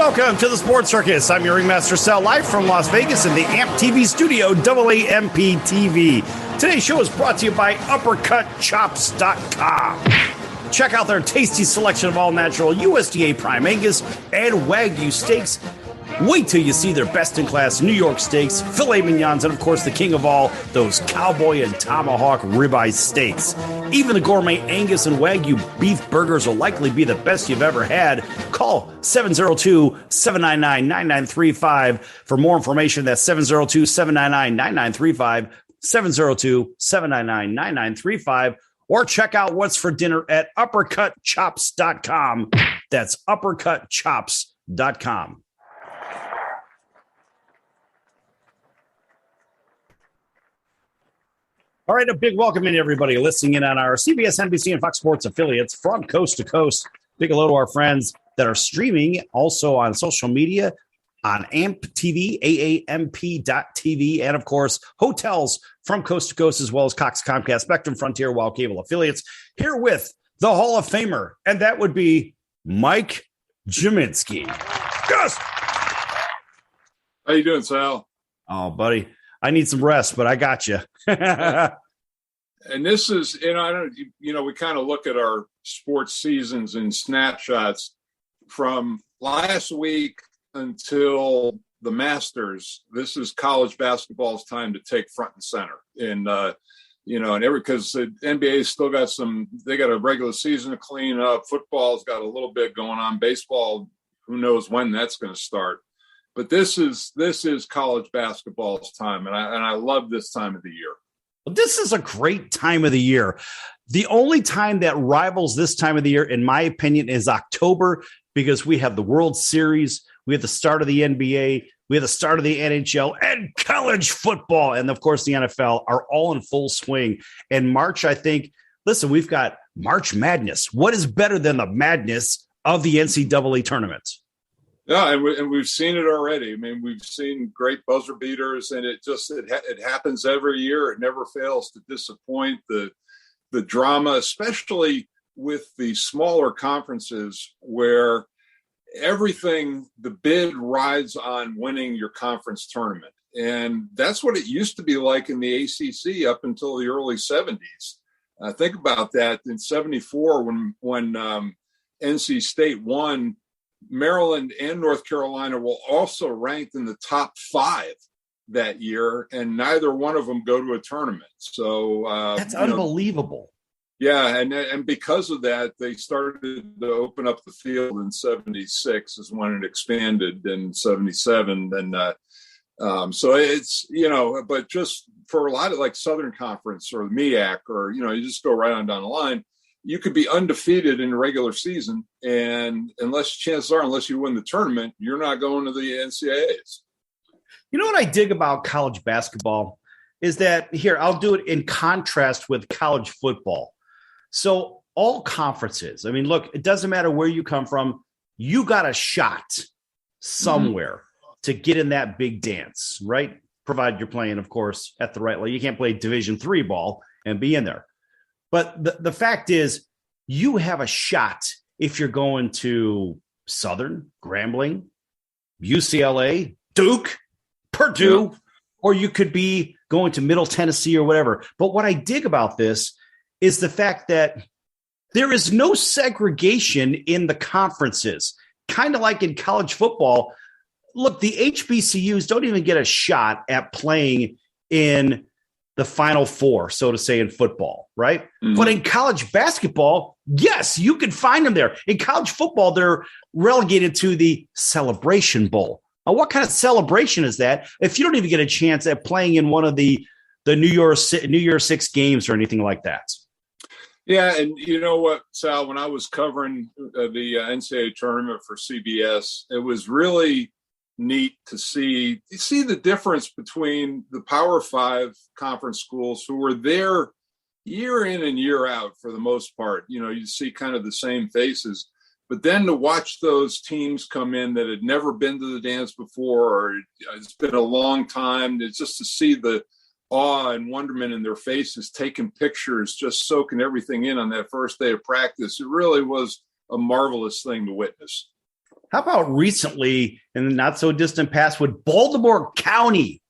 welcome to the Sports Circus. I'm your ringmaster, Sal, live from Las Vegas in the AMP TV studio, AAMP TV. Today's show is brought to you by UppercutChops.com. Check out their tasty selection of all-natural USDA Prime Angus and Wagyu steaks. Wait till you see their best-in-class New York steaks, filet mignons, and, of course, the king of all, those cowboy and tomahawk ribeye steaks. Even the gourmet Angus and Wagyu beef burgers will likely be the best you've ever had. Call 702-799-9935 for more information. That's 702-799-9935, 702-799-9935, or check out what's for dinner at UppercutChops.com. That's UppercutChops.com. All right, a big welcome in everybody listening in on our CBS, NBC, and Fox Sports affiliates from coast to coast. Big hello to our friends that are streaming also on social media, on AMP TV, AAMP.TV, and, of course, hotels from coast to coast, as well as Cox, Comcast, Spectrum, Frontier, Wild Cable affiliates. Here with the Hall of Famer, and that would be Mike Gminski. Yes! How you doing, Sal? Oh, buddy. I need some rest, but I got you. And this is, we kind of look at our sports seasons in snapshots from last week until the Masters. This is college basketball's time to take front and center. And, because the NBA's still got they got a regular season to clean up. Football's got a little bit going on. Baseball, who knows when that's going to start. But this is college basketball's time, and I love this time of the year. This is a great time of the year. The only time that rivals this time of the year, in my opinion, is October, because we have the World Series, we have the start of the NBA, we have the start of the NHL, and college football, and, of course, the NFL are all in full swing. And March, I think, listen, we've got March Madness. What is better than the madness of the NCAA tournament? Yeah, and we've seen it already. I mean, we've seen great buzzer beaters, and it happens every year. It never fails to disappoint. The drama, especially with the smaller conferences, where the bid rides on winning your conference tournament, and that's what it used to be like in the ACC up until the early '70s. Think about that in '74 when NC State won. Maryland and North Carolina were also ranked in the top 5 that year, and neither one of them go to a tournament. So that's unbelievable. Yeah, and because of that, they started to open up the field in '76 is when it expanded in '77. And so it's, but just for a lot of like Southern Conference or the MEAC, or, you just go right on down the line, you could be undefeated in the regular season, and unless you win the tournament, you're not going to the NCAAs. You know what I dig about college basketball is that, here, I'll do it in contrast with college football. So all conferences, I mean, look, it doesn't matter where you come from. You got a shot somewhere to get in that big dance, right? Provided you're playing, of course, at the right level. You can't play Division III ball and be in there. But the fact is, you have a shot if you're going to Southern, Grambling, UCLA, Duke, Purdue, or you could be going to Middle Tennessee or whatever. But what I dig about this is the fact that there is no segregation in the conferences, kind of like in college football. Look, the HBCUs don't even get a shot at playing in the Final Four, so to say, in football, right? Mm-hmm. But in college basketball, yes, you can find them there. In college football, they're relegated to the Celebration Bowl. Now, what kind of celebration is that if you don't even get a chance at playing in one of the New Year's Six games or anything like that? Yeah, and you know what, Sal, when I was covering the NCAA tournament for CBS, it was really neat to see the difference between the Power 5 conference schools who were there year in and year out for the most part. You see kind of the same faces, but then to watch those teams come in that had never been to the dance before, or it's been a long time, it's just to see the awe and wonderment in their faces, taking pictures, just soaking everything in on that first day of practice. It really was a marvelous thing to witness. How about recently, in the not so distant past, with Baltimore County,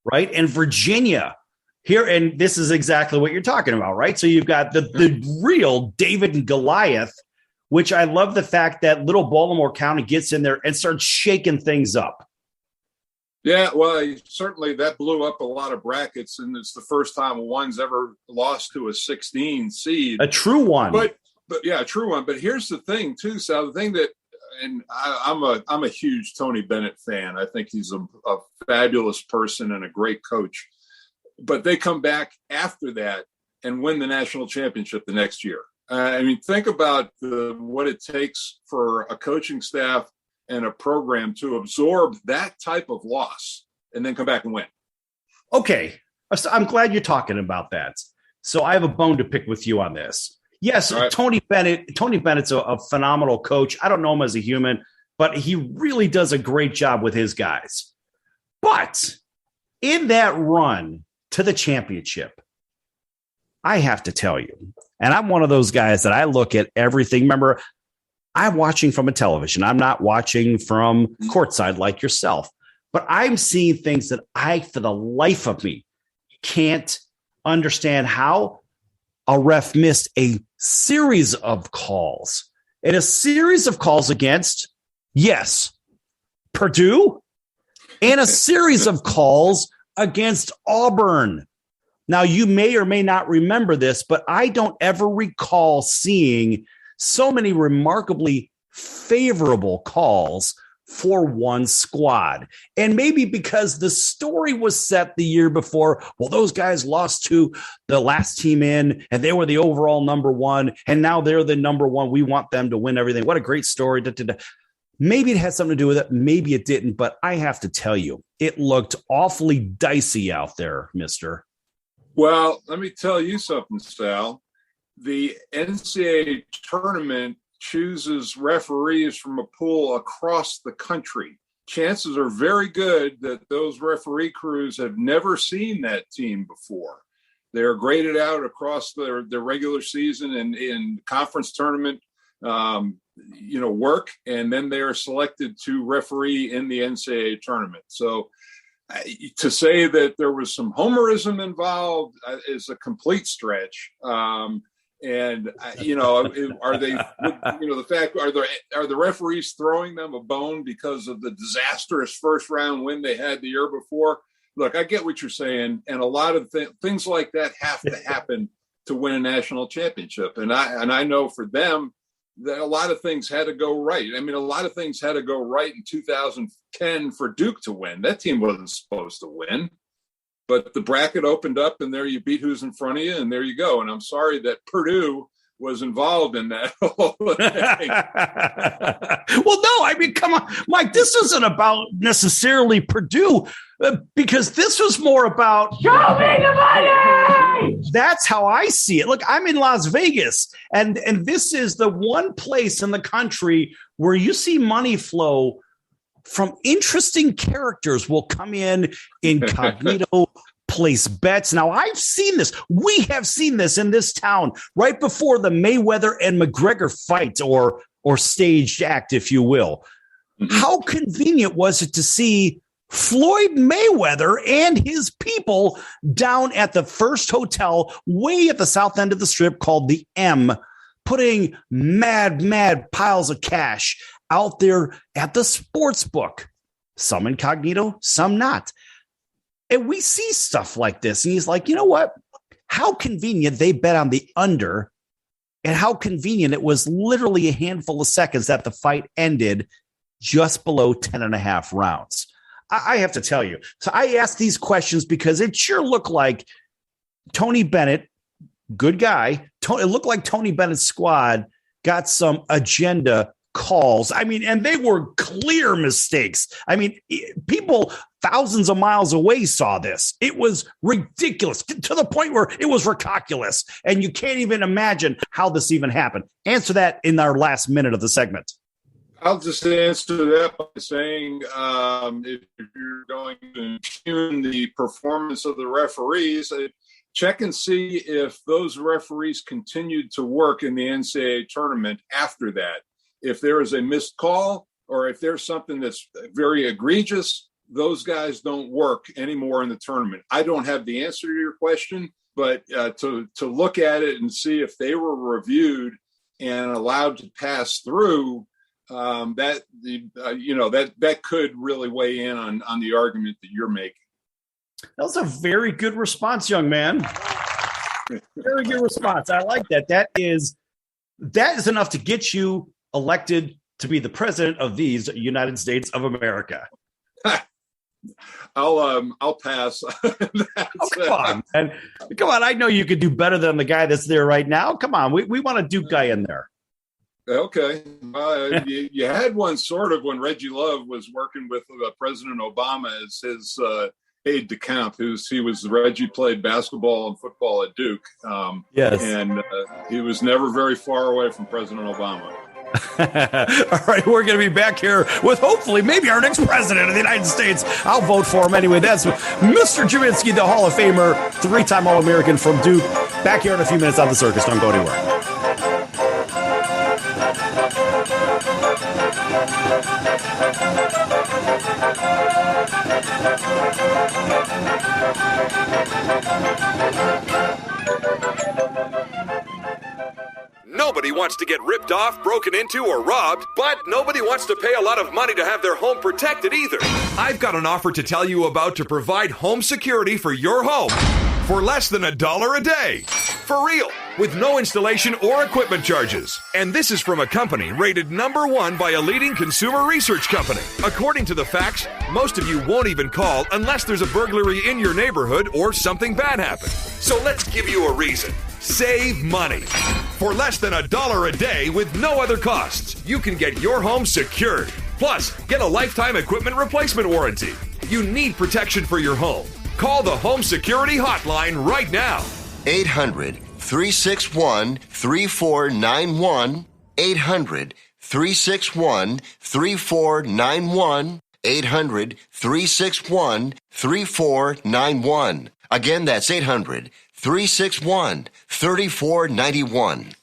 right? And Virginia here. And this is exactly what you're talking about, right? So you've got the real David and Goliath, which I love the fact that little Baltimore County gets in there and starts shaking things up. Yeah, well, certainly that blew up a lot of brackets, and it's the first time one's ever lost to a 16 seed. A true one. But yeah, a true one. But here's the thing, too, Sal. The thing that, and I'm a huge Tony Bennett fan. I think he's a fabulous person and a great coach. But they come back after that and win the national championship the next year. I mean, think about what it takes for a coaching staff and a program to absorb that type of loss and then come back and win. Okay. I'm glad you're talking about that. So I have a bone to pick with you on this. Yes, right. Tony Bennett's a phenomenal coach. I don't know him as a human, but he really does a great job with his guys. But in that run to the championship, I have to tell you, and I'm one of those guys that I look at everything. Remember, I'm watching from a television. I'm not watching from courtside like yourself, but I'm seeing things that I, for the life of me, can't understand how a ref missed a series of calls and a series of calls against, yes, Purdue, and a series of calls against Auburn. Now, you may or may not remember this, but I don't ever recall seeing so many remarkably favorable calls for one squad. And maybe because the story was set the year before, well, those guys lost to the last team in, and they were the overall number one, and now they're the number one. We want them to win everything. What a great story. Maybe it had something to do with it. Maybe it didn't, but I have to tell you, it looked awfully dicey out there, mister. Well, let me tell you something, Sal. The NCAA tournament chooses referees from a pool across the country. Chances are very good that those referee crews have never seen that team before. They're graded out across their regular season and in conference tournament, work, and then they are selected to referee in the NCAA tournament. So to say that there was some homerism involved is a complete stretch. Are they, the fact, are the referees throwing them a bone because of the disastrous first round win they had the year before? Look, I get what you're saying. And a lot of things like that have to happen to win a national championship. And I know for them that a lot of things had to go right. I mean, a lot of things had to go right in 2010 for Duke to win. That team wasn't supposed to win. But the bracket opened up, and there you beat who's in front of you, and there you go. And I'm sorry that Purdue was involved in that whole thing. Well, no, I mean, come on, Mike, this isn't about necessarily Purdue, because this was more about show me the money. That's how I see it. Look, I'm in Las Vegas, and this is the one place in the country where you see money flow from interesting characters will come in incognito, place bets. Now, I've seen this. We have seen this in this town right before the Mayweather and McGregor fight or staged act, if you will. Mm-hmm. How convenient was it to see Floyd Mayweather and his people down at the first hotel way at the south end of the strip called the M, putting mad piles of cash out there at the sports book, some incognito, some not. And we see stuff like this. And he's like, you know what? How convenient they bet on the under, and how convenient it was literally a handful of seconds that the fight ended just below 10.5 rounds. I have to tell you. So I ask these questions because it sure looked like Tony Bennett, good guy. It looked like Tony Bennett's squad got some agenda calls. I mean, and they were clear mistakes. I mean, people thousands of miles away saw this. It was ridiculous to the point where it was ridiculous. And you can't even imagine how this even happened. Answer that in our last minute of the segment. I'll just answer that by saying if you're going to tune the performance of the referees, check and see if those referees continued to work in the NCAA tournament after that. if there is a missed call or if there's something that's very egregious, those guys don't work anymore in the tournament. I don't have the answer to your question, but to look at it and see if they were reviewed and allowed to pass through, that could really weigh in on the argument that you're making. That was a very good response, young man. Very good response. I like that. That is enough to get you elected to be the president of these United States of America. I'll pass. Come on, man. Come on. I know you could do better than the guy that's there right now. Come on. We want a Duke guy in there. Okay. You had one sort of when Reggie Love was working with President Obama as his aide de camp. Reggie played basketball and football at Duke. Yes. And he was never very far away from President Obama. All right, we're going to be back here with hopefully maybe our next president of the United States. I'll vote for him anyway. That's Mr. Gminski, the Hall of Famer, 3-time All-American from Duke. Back here in a few minutes on the Circus. Don't go anywhere. Nobody wants to get ripped off, broken into, or robbed, but nobody wants to pay a lot of money to have their home protected either. I've got an offer to tell you about to provide home security for your home for less than $1 a day. For real, with no installation or equipment charges. And this is from a company rated #1 by a leading consumer research company. According to the facts, most of you won't even call unless there's a burglary in your neighborhood or something bad happened. So let's give you a reason. Save money. For less than $1 a day with no other costs, you can get your home secured. Plus, get a lifetime equipment replacement warranty. You need protection for your home. Call the Home Security Hotline right now. 800-361-3491. 800-361-3491. 800-361-3491. Again, that's 800-361-3491.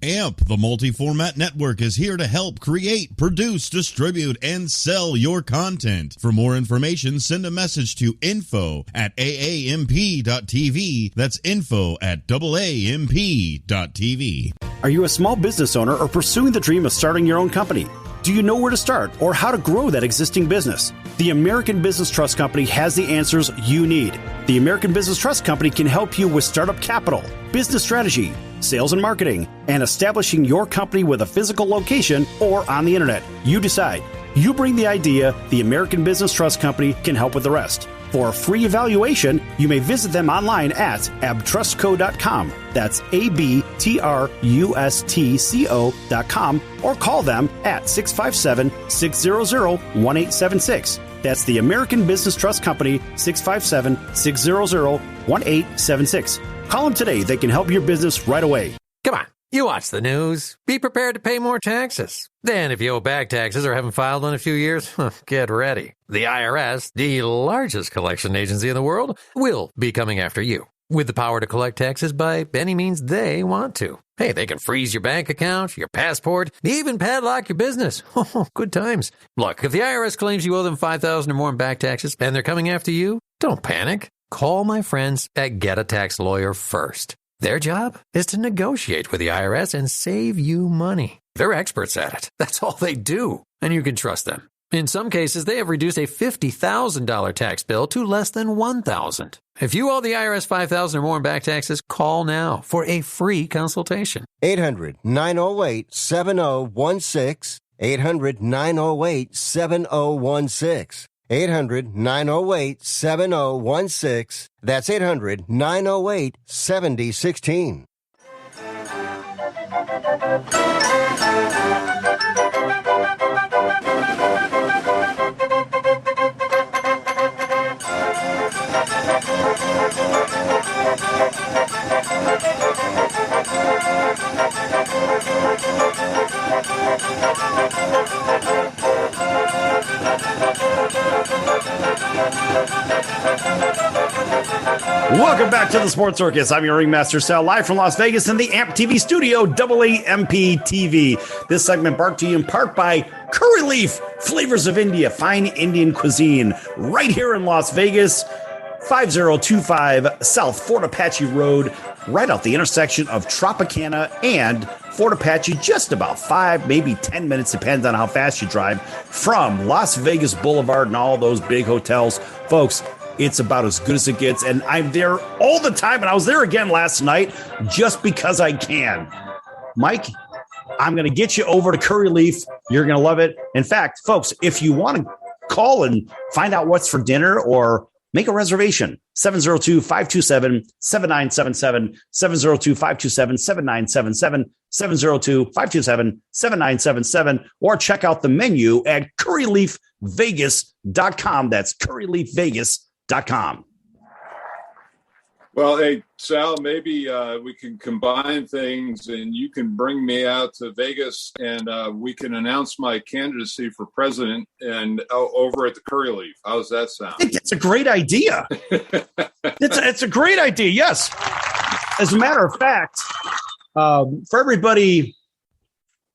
AMP, the multi-format network, is here to help create, produce, distribute, and sell your content. For more information, send a message to info@aamp.tv. That's info@aamp.tv. Are you a small business owner or pursuing the dream of starting your own company? Do you know where to start or how to grow that existing business? The American Business Trust Company has the answers you need. The American Business Trust Company can help you with startup capital, business strategy, sales and marketing, and establishing your company with a physical location or on the internet. You decide. You bring the idea, the American Business Trust Company can help with the rest. For a free evaluation, you may visit them online at abtrustco.com. That's abtrustco.com, or call them at 657-600-1876. That's the American Business Trust Company, 657-600-1876. Call them today. They can help your business right away. Come on, you watch the news. Be prepared to pay more taxes. Then if you owe back taxes or haven't filed in a few years, get ready. The IRS, the largest collection agency in the world, will be coming after you with the power to collect taxes by any means they want to. Hey, they can freeze your bank account, your passport, even padlock your business. Oh, good times. Look, if the IRS claims you owe them $5,000 or more in back taxes and they're coming after you, don't panic. Call my friends at Get a Tax Lawyer first. Their job is to negotiate with the IRS and save you money. They're experts at it. That's all they do. And you can trust them. In some cases, they have reduced a $50,000 tax bill to less than $1,000. If you owe the IRS $5,000 or more in back taxes, call now for a free consultation. 800-908-7016. 800-908-7016. 800-908-7016. That's 800-908-7016. Welcome back to the Sports Circus. I'm your ringmaster, Sal, live from Las Vegas in the AMP TV studio, AAMP TV. This segment brought to you in part by Curry Leaf, Flavors of India, fine Indian cuisine, right here in Las Vegas, 5025 South Fort Apache Road, right off the intersection of Tropicana and Fort Apache, just about 5, maybe 10 minutes, depends on how fast you drive, from Las Vegas Boulevard and all those big hotels. Folks, it's about as good as it gets, and I'm there all the time, and I was there again last night just because I can. Mike, I'm going to get you over to Curry Leaf. You're going to love it. In fact, folks, if you want to call and find out what's for dinner or make a reservation, 702-527-7977, 702-527-7977, 702-527-7977, or check out the menu at curryleafvegas.com. That's curryleafvegas.com. Well, hey, Sal, maybe we can combine things and you can bring me out to Vegas and we can announce my candidacy for president and over at the Curry Leaf. How's that sound? I think that's a great idea. It's a great idea, yes. As a matter of fact, for everybody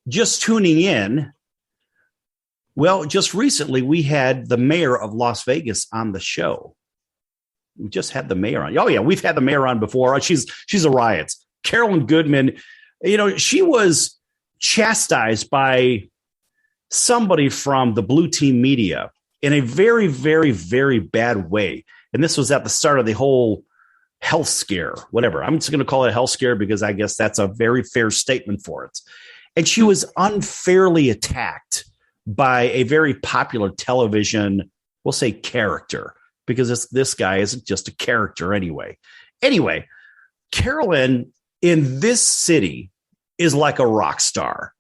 just tuning in, well, just recently we had the mayor of Las Vegas on the show. We just had the mayor on. Oh, yeah, we've had the mayor on before. She's a riot. Carolyn Goodman, she was chastised by somebody from the blue team media in a very, very, very bad way. And this was at the start of the whole health scare, whatever. I'm just going to call it a health scare because I guess that's a very fair statement for it. And she was unfairly attacked by a very popular television, we'll say, character, because this guy isn't just a character anyway. Anyway, Carolyn in this city is like a rock star.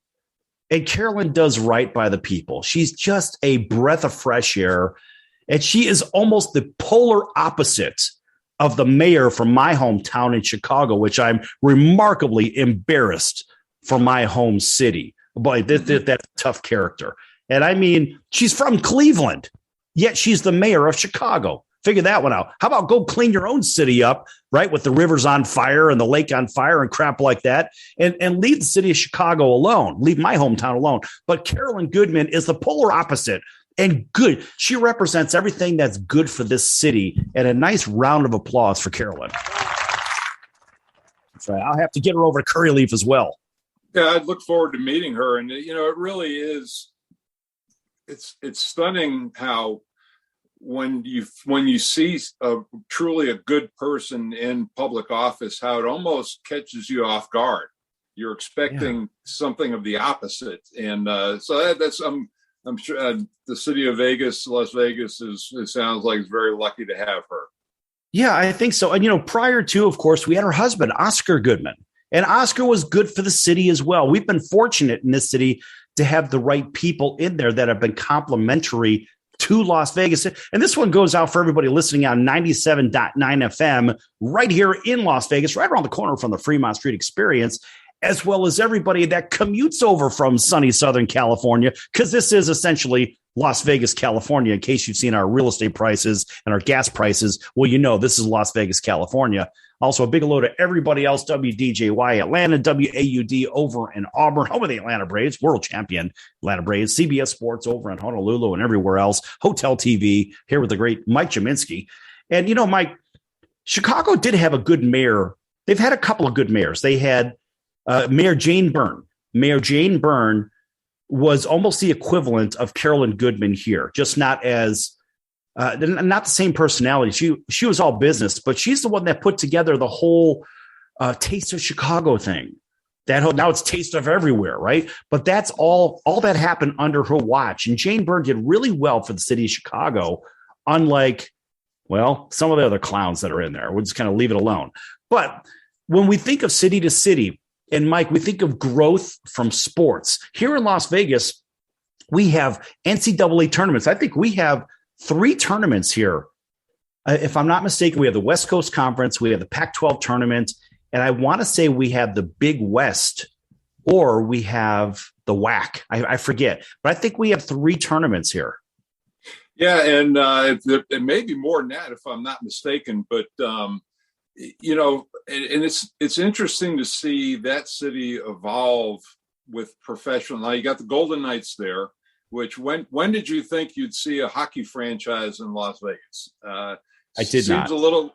And Carolyn does right by the people. She's just a breath of fresh air. And she is almost the polar opposite of the mayor from my hometown in Chicago, which I'm remarkably embarrassed for my home city. Boy, that's a tough character. And I mean, she's from Cleveland, yet she's the mayor of Chicago. Figure that one out. How about go clean your own city up, right, with the rivers on fire and the lake on fire and crap like that, and leave the city of Chicago alone. Leave my hometown alone. But Carolyn Goodman is the polar opposite and good. She represents everything that's good for this city, and a nice round of applause for Carolyn. That's right. I'll have to get her over to Curry Leaf as well. Yeah, I'd look forward to meeting her. And, it really is, it's stunning how when you see truly a good person in public office, how it almost catches you off guard. You're expecting something of the opposite. And so that's, I'm sure the city of Vegas, Las Vegas, it sounds like it's very lucky to have her. Yeah, I think so. And, prior to, of course, we had her husband, Oscar Goodman. And Oscar was good for the city as well. We've been fortunate in this city to have the right people in there that have been complimentary to Las Vegas. And this one goes out for everybody listening on 97.9 FM right here in Las Vegas, right around the corner from the Fremont Street Experience, as well as everybody that commutes over from sunny Southern California, because this is essentially Las Vegas, California. In case you've seen our real estate prices and our gas prices, well, this is Las Vegas, California. Also, a big hello to everybody else, WDJY Atlanta, WAUD over in Auburn, home of the Atlanta Braves, world champion Atlanta Braves, CBS Sports over in Honolulu and everywhere else, Hotel TV, here with the great Mike Gminski. And, Mike, Chicago did have a good mayor. They've had a couple of good mayors. They had Mayor Jane Byrne. Mayor Jane Byrne was almost the equivalent of Carolyn Goodman here, just not as not the same personality. She was all business, but she's the one that put together the whole Taste of Chicago thing. Now it's Taste of Everywhere, right? But that's all that happened under her watch. And Jane Byrne did really well for the city of Chicago, unlike, some of the other clowns that are in there. We'll just kind of leave it alone. But when we think of city to city, and Mike, we think of growth from sports. Here in Las Vegas, we have NCAA tournaments. I think we have 3 tournaments here. If I'm not mistaken, we have the West Coast Conference, we have the Pac-12 tournament, and I want to say we have the Big West, or we have the WAC. I forget, but I think we have 3 tournaments here. Yeah, and it may be more than that if I'm not mistaken, but and it's interesting to see that city evolve with professional. Now you got the Golden Knights there, which when did you think you'd see a hockey franchise in Las Vegas? I did not.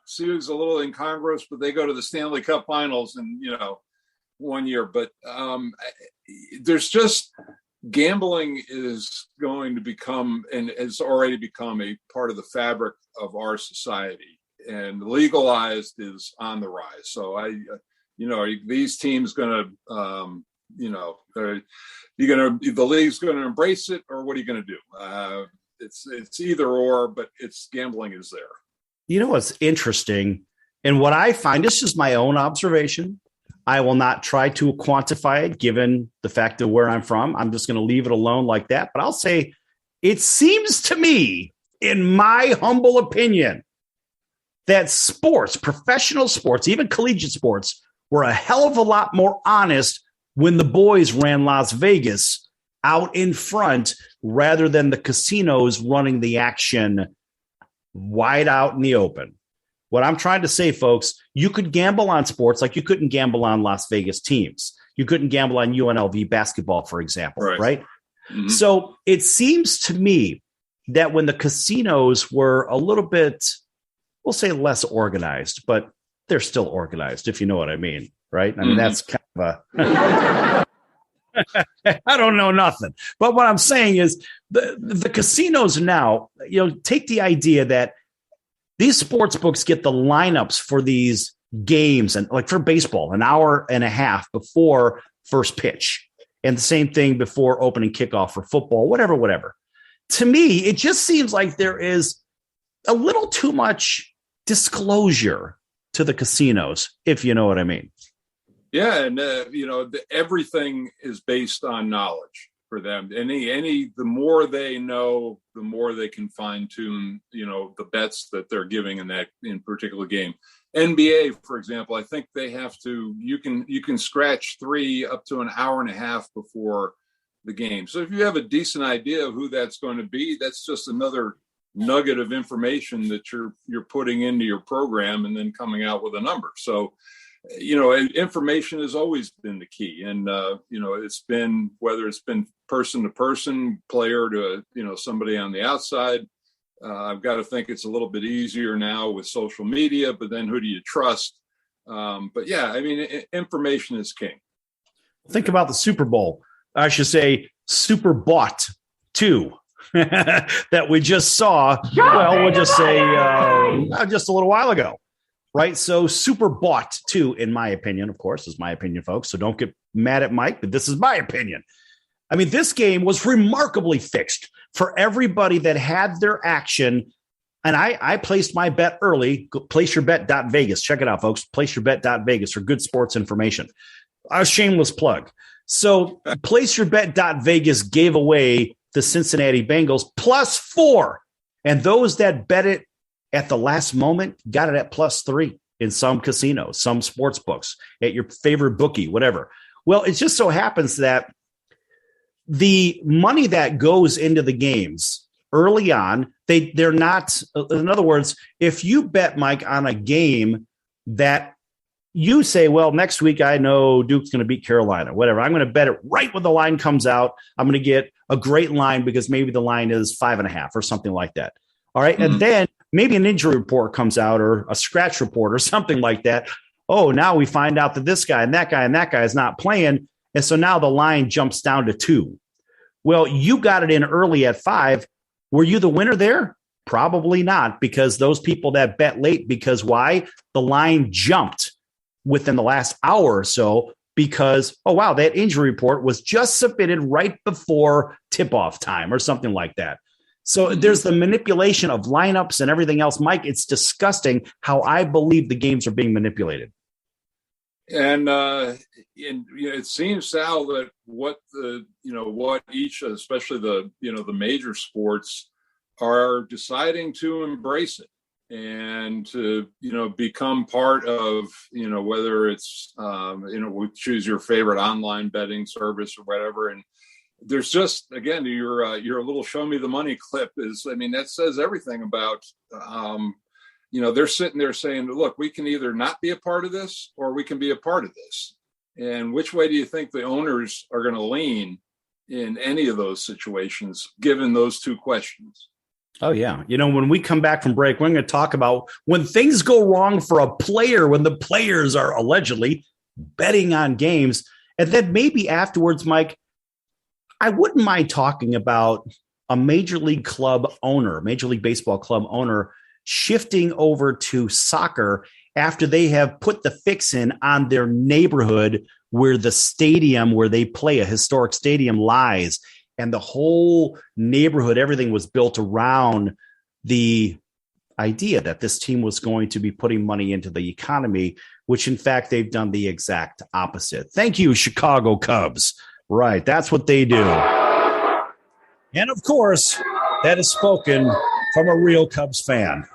Seems a little incongruous, but they go to the Stanley Cup Finals in 1 year. But there's just gambling is going to become, and has already become, a part of the fabric of our society, and legalized is on the rise. So are these teams going to, the league's going to embrace it, or what are you going to do? It's either or, but gambling is there. You know what's interesting, and what I find, this is my own observation. I will not try to quantify it given the fact of where I'm from. I'm just going to leave it alone like that. But I'll say it seems to me, in my humble opinion, that sports, professional sports, even collegiate sports, were a hell of a lot more honest when the boys ran Las Vegas out in front rather than the casinos running the action wide out in the open. What I'm trying to say, folks, you could gamble on sports like you couldn't gamble on Las Vegas teams. You couldn't gamble on UNLV basketball, for example, right? Mm-hmm. So it seems to me that when the casinos were a little bit, we'll say less organized, but they're still organized, if you know what I mean, right? I mean, that's kind of a... I don't know nothing. But what I'm saying is the casinos now, take the idea that these sports books get the lineups for these games, and like for baseball, an hour and a half before first pitch, and the same thing before opening kickoff for football, whatever. To me, it just seems like there is a little too much disclosure to the casinos, if you know what I mean. Yeah, and everything is based on knowledge for them. The more they know, the more they can fine tune, the bets that they're giving in particular game. NBA, for example, I think they have to. You can scratch 3 up to an hour and a half before the game. So if you have a decent idea of who that's going to be, that's just another nugget of information that you're putting into your program and then coming out with a number. So, information has always been the key. And, it's been, whether it's been person to person, player to, somebody on the outside, I've got to think it's a little bit easier now with social media, but then who do you trust? But yeah, I mean, information is king. Think about the Super Bowl. I should say Super Bought 2 that we just saw. Well, we'll just say just a little while ago. Right. So Super Bought 2, in my opinion, of course, is my opinion, folks. So don't get mad at Mike, but this is my opinion. I mean, this game was remarkably fixed for everybody that had their action. And I placed my bet early. PlaceYourBet.Vegas. Check it out, folks. PlaceYourBet.Vegas for good sports information. A shameless plug. So PlaceYourBet.Vegas gave away the Cincinnati Bengals +4. And those that bet it at the last moment got it at +3 in some casinos, some sports books, at your favorite bookie, whatever. Well, it just so happens that the money that goes into the games early on, they're not, in other words, if you bet, Mike, on a game that you say, well, next week I know Duke's going to beat Carolina, whatever, I'm going to bet it right when the line comes out. I'm going to get a great line because maybe the line is 5.5 or something like that. All right. Mm-hmm. And then maybe an injury report comes out or a scratch report or something like that. Oh, now we find out that this guy and that guy is not playing. And so now the line jumps down to 2. Well, you got it in early at 5. Were you the winner there? Probably not, because those people that bet late, because why? The line jumped within the last hour or so because, oh, wow, that injury report was just submitted right before tip-off time or something like that. So there's the manipulation of lineups and everything else. Mike, it's disgusting how I believe the games are being manipulated. And it seems, Sal, that what each, especially the major sports, are deciding to embrace it and to, become part of, whether it's, we choose your favorite online betting service or whatever. And there's just, again, your little show me the money clip that says everything about, they're sitting there saying, look, we can either not be a part of this or we can be a part of this. And which way do you think the owners are going to lean in any of those situations, given those two questions? Oh, yeah. When we come back from break, we're going to talk about when things go wrong for a player, when the players are allegedly betting on games. And then maybe afterwards, Mike, I wouldn't mind talking about a Major League Baseball club owner shifting over to soccer after they have put the fix in on their neighborhood where the stadium where they play, a historic stadium, lies. And the whole neighborhood, everything was built around the idea that this team was going to be putting money into the economy, which in fact, they've done the exact opposite. Thank you, Chicago Cubs. Right. That's what they do. And of course, that is spoken from a real Cubs fan.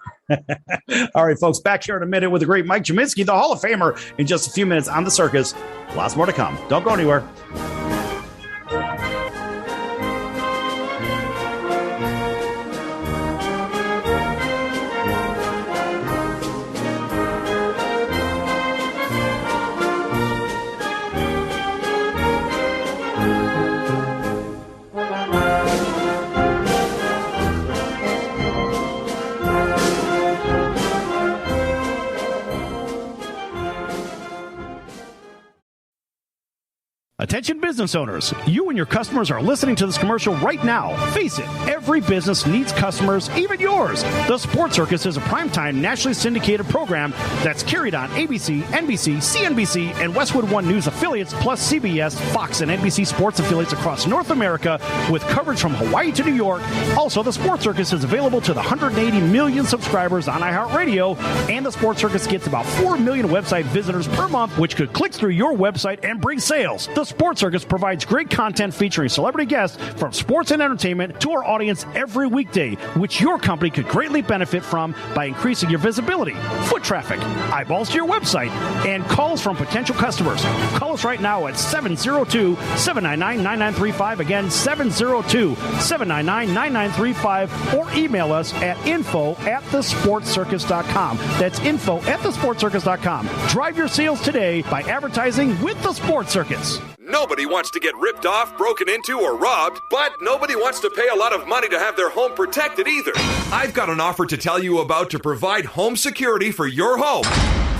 All right, folks, back here in a minute with the great Mike Gminski, the Hall of Famer, in just a few minutes on the Circus. Lots more to come. Don't go anywhere. Attention business owners, you and your customers are listening to this commercial right now. Face it, every business needs customers, even yours. The Sports Circus is a primetime nationally syndicated program that's carried on ABC, NBC, CNBC, and Westwood One News affiliates, plus CBS, Fox, and NBC sports affiliates across North America with coverage from Hawaii to New York. Also, the Sports Circus is available to the 180 million subscribers on iHeartRadio, and the Sports Circus gets about 4 million website visitors per month, which could click through your website and bring sales. The Sports Circus provides great content featuring celebrity guests from sports and entertainment to our audience every weekday, which your company could greatly benefit from by increasing your visibility, foot traffic, eyeballs to your website, and calls from potential customers. Call us right now at 702-799-9935. Again, 702-799-9935, or email us at info@thesportscircus.com. That's info@thesportscircus.com. Drive your sales today by advertising with the Sports Circus. Nobody wants to get ripped off, broken into, or robbed, but nobody wants to pay a lot of money to have their home protected either. I've got an offer to tell you about to provide home security for your home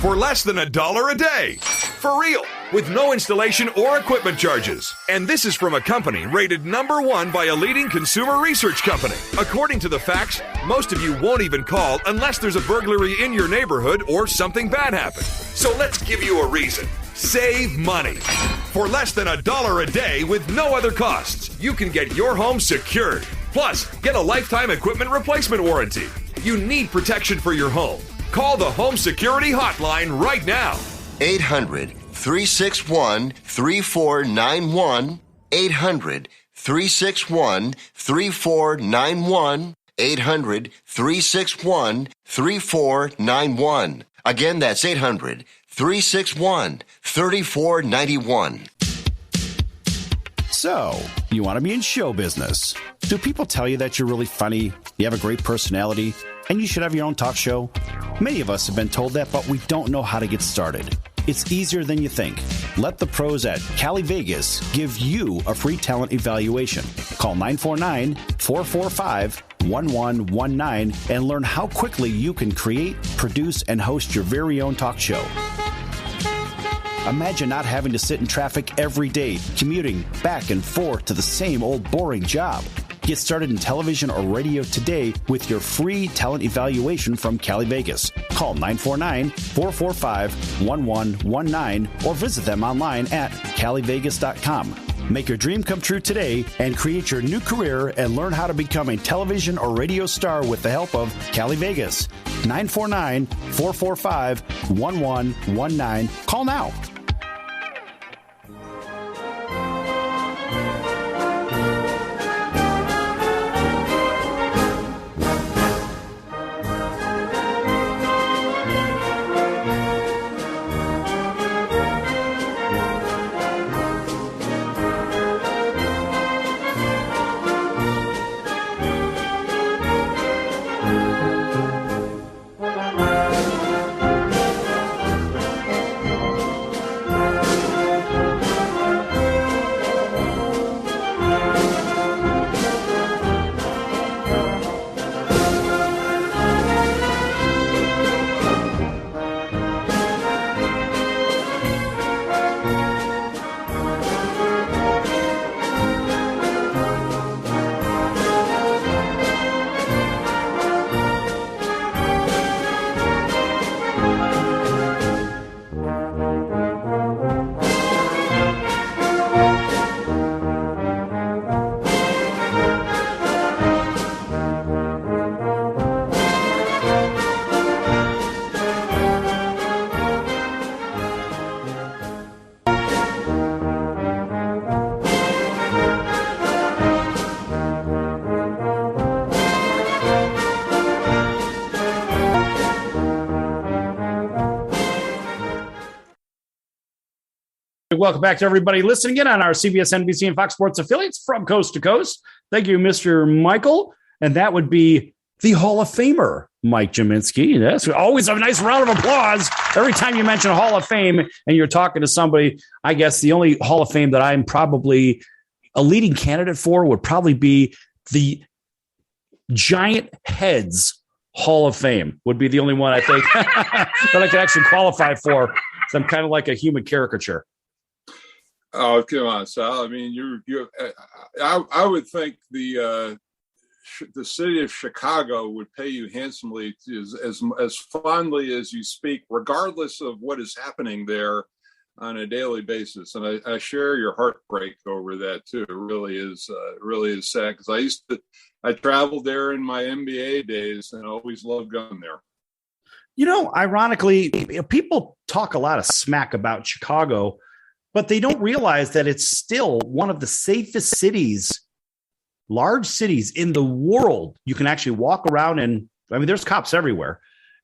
for less than $1 a day. For real, with no installation or equipment charges. And this is from a company rated #1 by a leading consumer research company. According to the facts, most of you won't even call unless there's a burglary in your neighborhood or something bad happened. So let's give you a reason. Save money. For less than $1 a day with no other costs, you can get your home secured. Plus, get a lifetime equipment replacement warranty. You need protection for your home. Call the Home Security Hotline right now. 800-361-3491. 800-361-3491. 800-361-3491. Again, that's 800-361-3491. So, you want to be in show business. Do people tell you that you're really funny, you have a great personality, and you should have your own talk show? Many of us have been told that, but we don't know how to get started. It's easier than you think. Let the pros at Cali Vegas give you a free talent evaluation. Call 949-445-1119 and learn how quickly you can create, produce, and host your very own talk show. Imagine not having to sit in traffic every day, commuting back and forth to the same old boring job. Get started in television or radio today with your free talent evaluation from Cali Vegas. Call 949-445-1119 or visit them online at calivegas.com. Make your dream come true today and create your new career and learn how to become a television or radio star with the help of Cali Vegas. 949-445-1119. Call now. welcome back to everybody listening in on our CBS, NBC, and Fox Sports affiliates from coast to coast. Thank you, Mr. Michael. And that would be the Hall of Famer, Mike Gminski. That's always a nice round of applause every time you mention Hall of Fame and you're talking to somebody. I guess the only Hall of Fame that I'm probably a leading candidate for would probably be the Giant Heads Hall of Fame would be the only one I think that I could actually qualify for. So I'm kind of like a human caricature. Oh, come on, Sal. I mean, I would think the city of Chicago would pay you handsomely as fondly as you speak, regardless of what is happening there on a daily basis. And I share your heartbreak over that too. It really is sad because I traveled there in my MBA days and always loved going there. You know, ironically, people talk a lot of smack about Chicago, but they don't realize that it's still one of the safest cities, large cities in the world. You can actually walk around and, I mean, there's cops everywhere.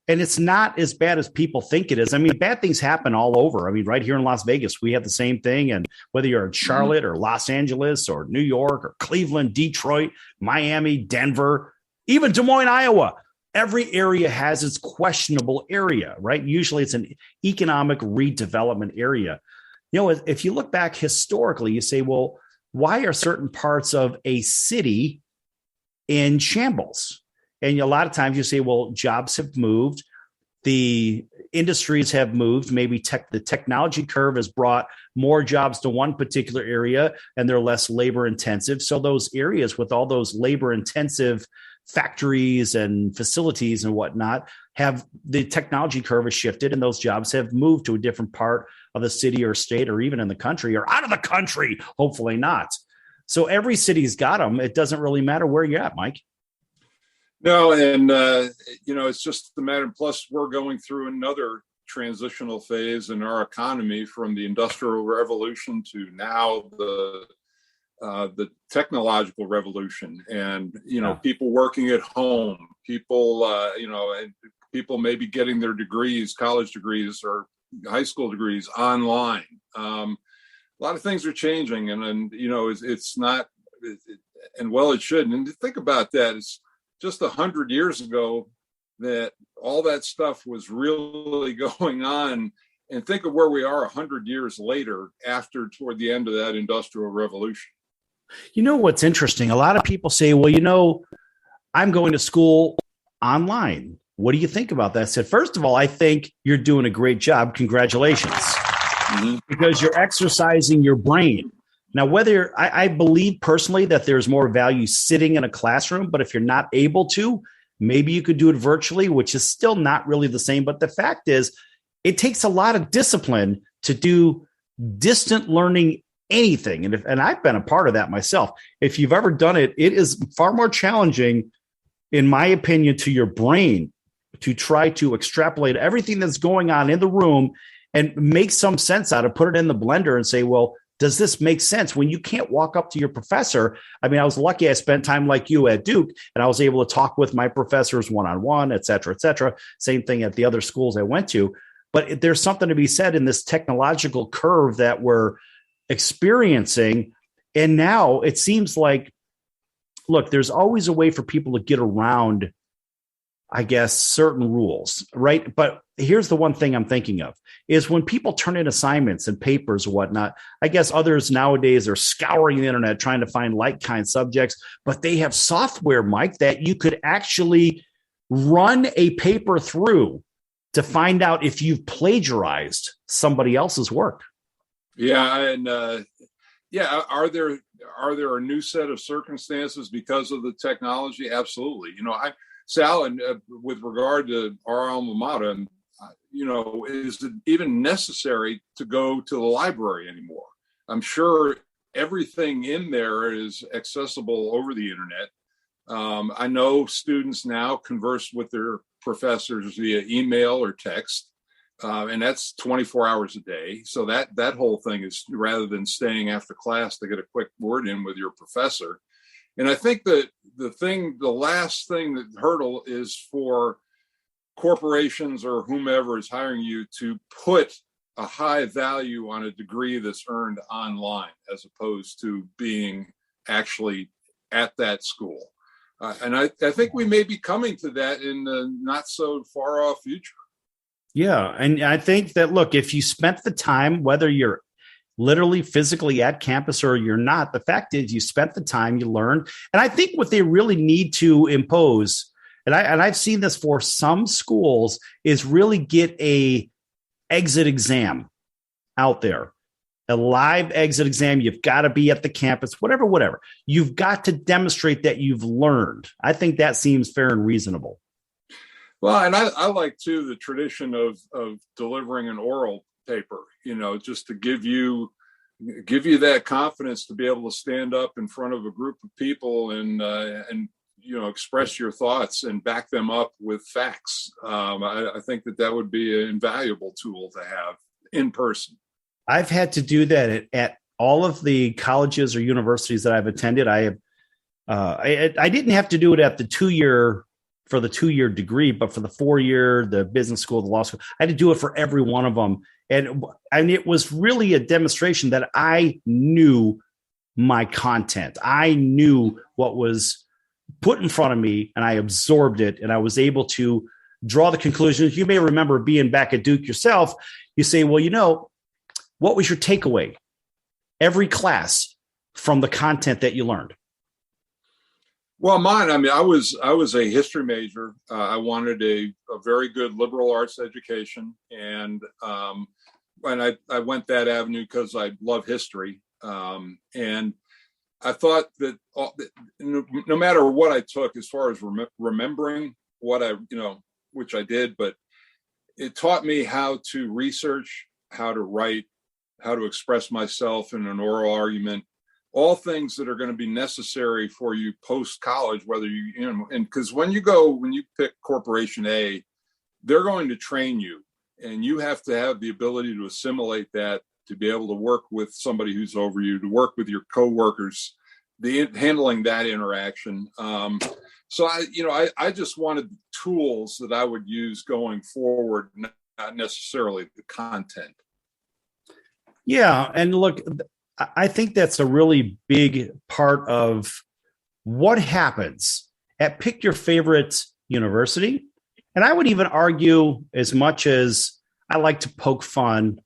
And it's not as bad as people think it is. I mean, bad things happen all over. I mean, right here in Las Vegas, we have the same thing. And whether you're in Charlotte or Los Angeles or New York or Cleveland, Detroit, Miami, Denver, even Des Moines, Iowa, every area has its questionable area, right? Usually it's an economic redevelopment area. You know, if you look back historically, you say, well, why are certain parts of a city in shambles? And a lot of times you say, well, jobs have moved. The industries have moved. Maybe the technology curve has brought more jobs to one particular area and they're less labor intensive. So those areas with all those labor intensive factories and facilities and whatnot have the technology curve has shifted and those jobs have moved to a different part of the city or state or even in the country or out of the country. Hopefully not. So every city's got them. It doesn't really matter where you're at, Mike. No, and, it's just the matter. Plus, we're going through another transitional phase in our economy from the Industrial Revolution to now the technological revolution. And, people working at home, people, and people maybe getting their degrees, college degrees or high school degrees online. A lot of things are changing and it's not, it shouldn't. And to think about that, it's just 100 years ago that all that stuff was really going on. And think of where we are 100 years later toward the end of that industrial revolution. You know, what's interesting? A lot of people say, well, I'm going to school online. What do you think about that? I said, first of all, I think you're doing a great job. Congratulations. Mm-hmm. Because you're exercising your brain. Now, whether I believe personally that there's more value sitting in a classroom, but if you're not able to, maybe you could do it virtually, which is still not really the same. But the fact is, it takes a lot of discipline to do distant learning anything. And I've been a part of that myself. If you've ever done it, it is far more challenging, in my opinion, to your brain to try to extrapolate everything that's going on in the room and make some sense out of put it in the blender and say, well, does this make sense when you can't walk up to your professor? I mean, I was lucky I spent time like you at Duke and I was able to talk with my professors one-on-one, et cetera, et cetera. Same thing at the other schools I went to. But there's something to be said in this technological curve that we're experiencing. And now it seems like, look, there's always a way for people to get around, I guess, certain rules, right? But here's the one thing I'm thinking of is when people turn in assignments and papers and whatnot, I guess others nowadays are scouring the internet trying to find like kind subjects, but they have software, Mike, that you could actually run a paper through to find out if you've plagiarized somebody else's work. Yeah. And are there a new set of circumstances because of the technology? Absolutely. Sal, and with regard to our alma mater, is it even necessary to go to the library anymore? I'm sure everything in there is accessible over the internet. I know students now converse with their professors via email or text, and that's 24 hours a day. So that whole thing is, rather than staying after class to get a quick word in with your professor. And I think that the last thing that hurdle is for corporations or whomever is hiring you to put a high value on a degree that's earned online as opposed to being actually at that school. And I think we may be coming to that in the not so far off future. Yeah. And I think that, look, if you spent the time, whether you're literally physically at campus or you're not, the fact is you spent the time, you learned. And I think what they really need to impose, and I've seen this for some schools, is really get a exit exam out there. A live exit exam. You've got to be at the campus, whatever. You've got to demonstrate that you've learned. I think that seems fair and reasonable. Well, and I like, too, the tradition of delivering an oral paper, just to give you that confidence to be able to stand up in front of a group of people and express your thoughts and back them up with facts. I think that would be an invaluable tool to have in person. I've had to do that at all of the colleges or universities that I've attended. I didn't have to do it at the 2-year degree, but for the 4-year, the business school, the law school, I had to do it for every one of them. And it was really a demonstration that I knew my content. I knew what was put in front of me, and I absorbed it, and I was able to draw the conclusions. You may remember being back at Duke yourself. You say, well, what was your takeaway every class from the content that you learned? Well, mine, I was a history major. I wanted a very good liberal arts education. And I went that avenue because I love history. And I thought that no matter what I took, as far as remembering what which I did, but it taught me how to research, how to write, how to express myself in an oral argument, all things that are going to be necessary for you post-college, whether and because when you pick Corporation A, they're going to train you, and you have to have the ability to assimilate that, to be able to work with somebody who's over you, to work with your coworkers, handling that interaction. So I just wanted tools that I would use going forward, not necessarily the content. Yeah. And look, I think that's a really big part of what happens at pick your favorite university. And I would even argue, as much as I like to poke fun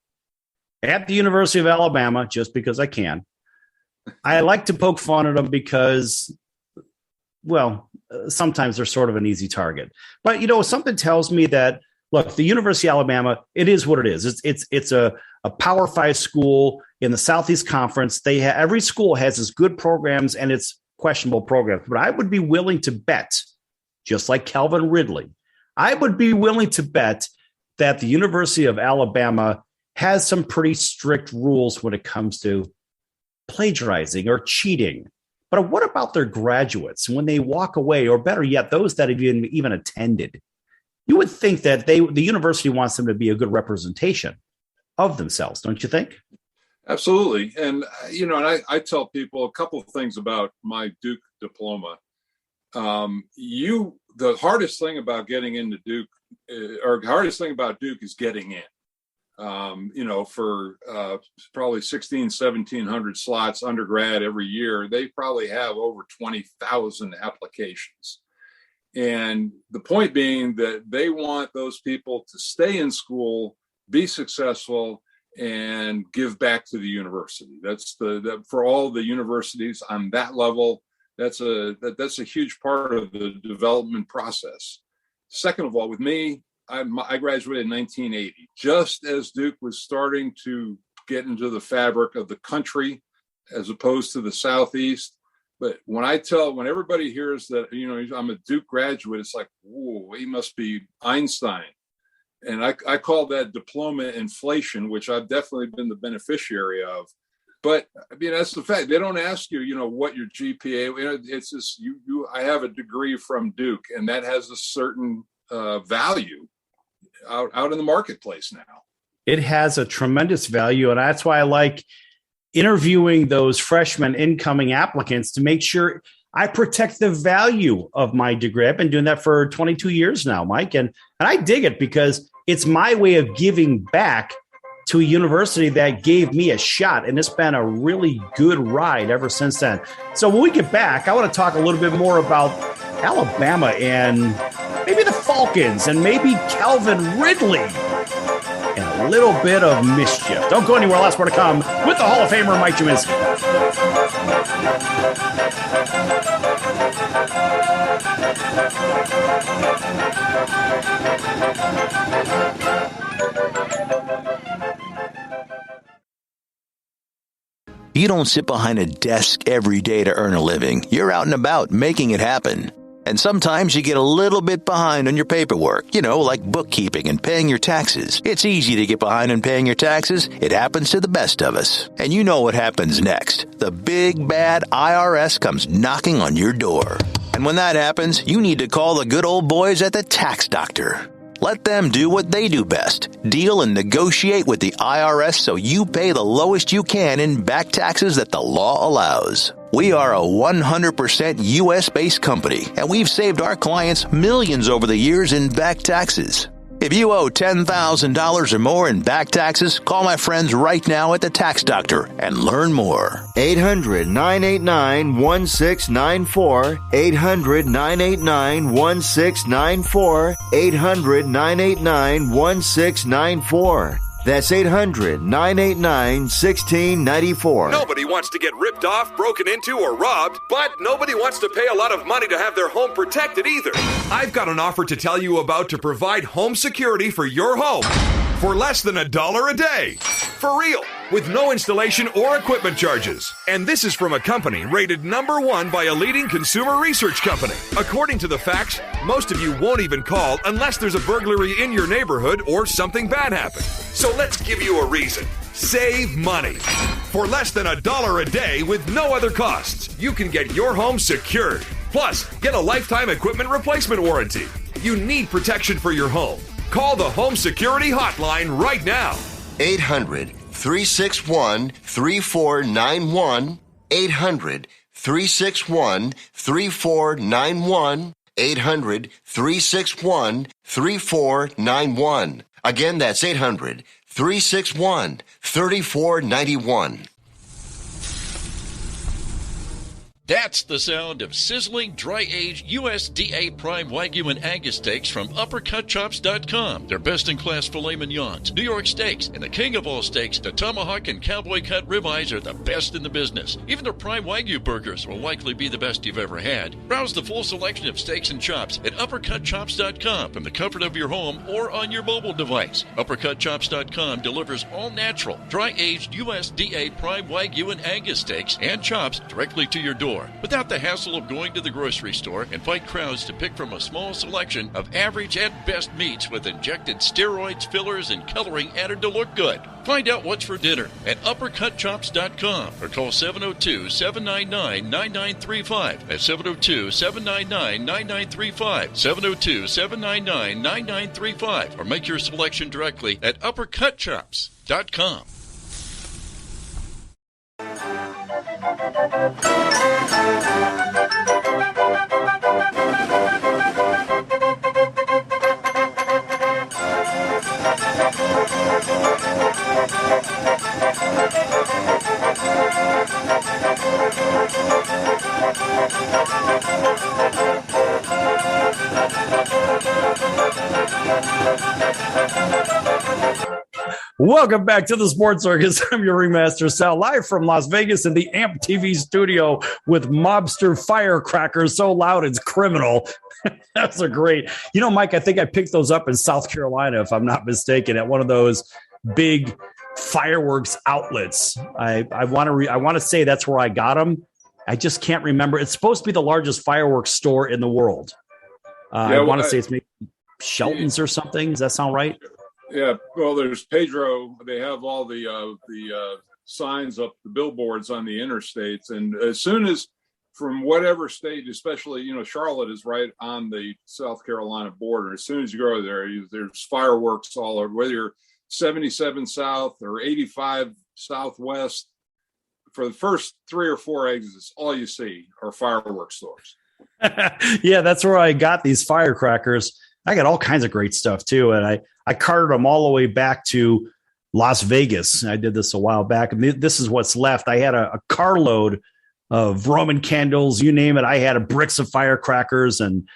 at the University of Alabama, just because I can, I like to poke fun at them because, well, sometimes they're sort of an easy target. But, something tells me that, look, the University of Alabama, it is what it is. It's a Power 5 school in the Southeast Conference. Every school has its good programs and its questionable programs. But I would be willing to bet, just like Calvin Ridley, I would be willing to bet that the University of Alabama has some pretty strict rules when it comes to plagiarizing or cheating. But what about their graduates when they walk away, or better yet, those that have even attended? You would think that the university wants them to be a good representation of themselves, don't you think? Absolutely. And, I tell people a couple of things about my Duke diploma. The hardest thing about getting into Duke, or hardest thing about Duke, is getting in. For probably 1,700 slots undergrad every year, they probably have over 20,000 applications. And the point being that they want those people to stay in school, be successful, and give back to the university. That's for all the universities on that level. That's a huge part of the development process. Second of all, with me, I graduated in 1980, just as Duke was starting to get into the fabric of the country, as opposed to the Southeast. But when everybody hears that, I'm a Duke graduate, it's like, whoa, he must be Einstein. And I call that diploma inflation, which I've definitely been the beneficiary of. But that's the fact. They don't ask you, what your GPA. It's just I have a degree from Duke, and that has a certain value out in the marketplace now. It has a tremendous value, and that's why I like interviewing those freshman incoming applicants to make sure I protect the value of my degree. I've been doing that for 22 years now, Mike, and I dig it because it's my way of giving back to a university that gave me a shot, and it's been a really good ride ever since then. So when we get back, I want to talk a little bit more about Alabama and maybe the Falcons and maybe Calvin Ridley and a little bit of mischief. Don't go anywhere. Last more to come with the Hall of Famer, Mike Gminski. You don't sit behind a desk every day to earn a living. You're out and about making it happen. And sometimes you get a little bit behind on your paperwork, like bookkeeping and paying your taxes. It's easy to get behind on paying your taxes. It happens to the best of us. And you know what happens next. The big bad IRS comes knocking on your door. And when that happens, you need to call the good old boys at the Tax Doctor. Let them do what they do best. Deal and negotiate with the IRS so you pay the lowest you can in back taxes that the law allows. We are a 100% U.S.-based company, and we've saved our clients millions over the years in back taxes. If you owe $10,000 or more in back taxes, call my friends right now at the Tax Doctor and learn more. 800-989-1694. 800-989-1694. 800-989-1694. That's 800-989-1694. Nobody wants to get ripped off, broken into, or robbed, but nobody wants to pay a lot of money to have their home protected either. I've got an offer to tell you about to provide home security for your home for less than $1 a day. For real, with no installation or equipment charges. And this is from a company rated #1 by a leading consumer research company. According to the facts, most of you won't even call unless there's a burglary in your neighborhood or something bad happened. So let's give you a reason. Save money. For less than $1 a day with no other costs, you can get your home secured. Plus, get a lifetime equipment replacement warranty. You need protection for your home. Call the Home Security Hotline right now. 800-361-3491. 800-361-3491. 800-361-3491. Again, that's 800-361-3491. That's the sound of sizzling, dry-aged USDA Prime Wagyu and Angus steaks from UpperCutChops.com. Their best-in-class filet mignons, New York steaks, and the king of all steaks, the tomahawk and cowboy cut ribeyes are the best in the business. Even their Prime Wagyu burgers will likely be the best you've ever had. Browse the full selection of steaks and chops at UpperCutChops.com from the comfort of your home or on your mobile device. UpperCutChops.com delivers all-natural, dry-aged USDA Prime Wagyu and Angus steaks and chops directly to your door, without the hassle of going to the grocery store and fight crowds to pick from a small selection of average at best meats with injected steroids, fillers, and coloring added to look good. Find out what's for dinner at UpperCutChops.com or call 702-799-9935. That's 702-799-9935. 702-799-9935. Or make your selection directly at UpperCutChops.com. Welcome back to the Sports Circus. I'm your ringmaster, Sal, live from Las Vegas in the AMP TV studio with mobster firecrackers so loud it's criminal. That's a great. Mike, I think I picked those up in South Carolina, if I'm not mistaken, at one of those big fireworks outlets. I want to say that's where I got them. I just can't remember. It's supposed to be the largest fireworks store in the world. I want to say it's maybe Shelton's or something. Does that sound right? Yeah, well, there's Pedro. They have all the signs up, the billboards on the interstates, and as soon as from whatever state, especially Charlotte is right on the South Carolina border. As soon as you go there, there's fireworks all over. Whether you're 77 South or 85 Southwest, for the first 3 or 4 exits, all you see are fireworks stores. Yeah, that's where I got these firecrackers. I got all kinds of great stuff too, and I carted them all the way back to Las Vegas. I did this a while back, and this is what's left. I had a carload of Roman candles, you name it. I had bricks of firecrackers and